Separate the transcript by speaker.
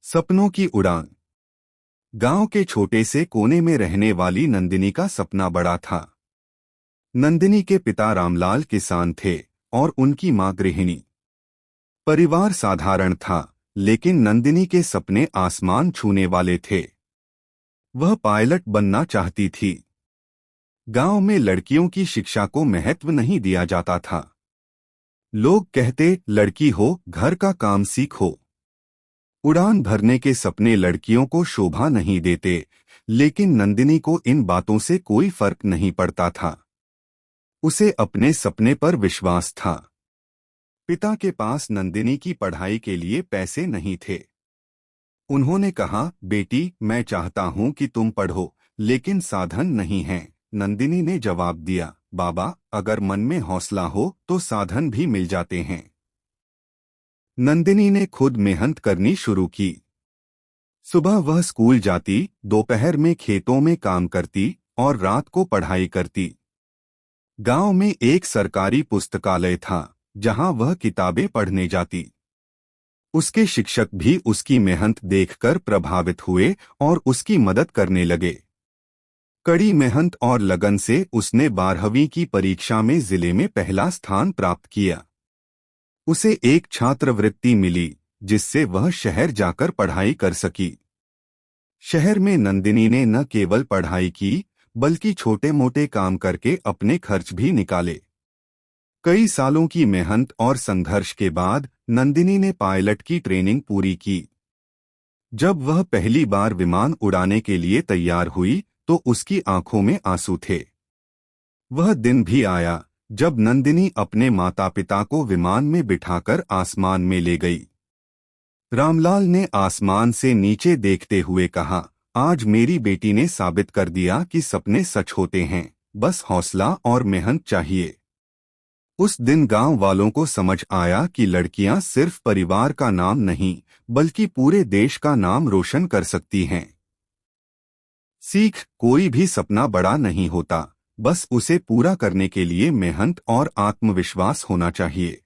Speaker 1: सपनों की उड़ान। गांव के छोटे से कोने में रहने वाली नंदिनी का सपना बड़ा था। नंदिनी के पिता रामलाल किसान थे और उनकी मां गृहिणी। परिवार साधारण था, लेकिन नंदिनी के सपने आसमान छूने वाले थे। वह पायलट बनना चाहती थी। गांव में लड़कियों की शिक्षा को महत्व नहीं दिया जाता था। लोग कहते, लड़की हो, घर का काम सीखो। उड़ान भरने के सपने लड़कियों को शोभा नहीं देते, लेकिन नंदिनी को इन बातों से कोई फर्क नहीं पड़ता था। उसे अपने सपने पर विश्वास था। पिता के पास नंदिनी की पढ़ाई के लिए पैसे नहीं थे। उन्होंने कहा, बेटी, मैं चाहता हूं कि तुम पढ़ो, लेकिन साधन नहीं है। नंदिनी ने जवाब दिया, बाबा, अगर मन में हौसला हो तो साधन भी मिल जाते हैं। नंदिनी ने खुद मेहनत करनी शुरू की। सुबह वह स्कूल जाती, दोपहर में खेतों में काम करती और रात को पढ़ाई करती। गांव में एक सरकारी पुस्तकालय था, जहां वह किताबें पढ़ने जाती। उसके शिक्षक भी उसकी मेहनत देखकर प्रभावित हुए और उसकी मदद करने लगे। कड़ी मेहनत और लगन से उसने 12वीं की परीक्षा में जिले में पहला स्थान प्राप्त किया। उसे एक छात्रवृत्ति मिली, जिससे वह शहर जाकर पढ़ाई कर सकी। शहर में नंदिनी ने न केवल पढ़ाई की, बल्कि छोटे मोटे काम करके अपने खर्च भी निकाले। कई सालों की मेहनत और संघर्ष के बाद नंदिनी ने पायलट की ट्रेनिंग पूरी की। जब वह पहली बार विमान उड़ाने के लिए तैयार हुई, तो उसकी आंखों में आंसू थे। वह दिन भी आया जब नंदिनी अपने माता पिता को विमान में बिठाकर आसमान में ले गई। रामलाल ने आसमान से नीचे देखते हुए कहा, आज मेरी बेटी ने साबित कर दिया कि सपने सच होते हैं, बस हौसला और मेहनत चाहिए। उस दिन गांव वालों को समझ आया कि लड़कियां सिर्फ परिवार का नाम नहीं, बल्कि पूरे देश का नाम रोशन कर सकती हैं। सीख, कोई भी सपना बड़ा नहीं होता, बस उसे पूरा करने के लिए मेहनत और आत्मविश्वास होना चाहिए।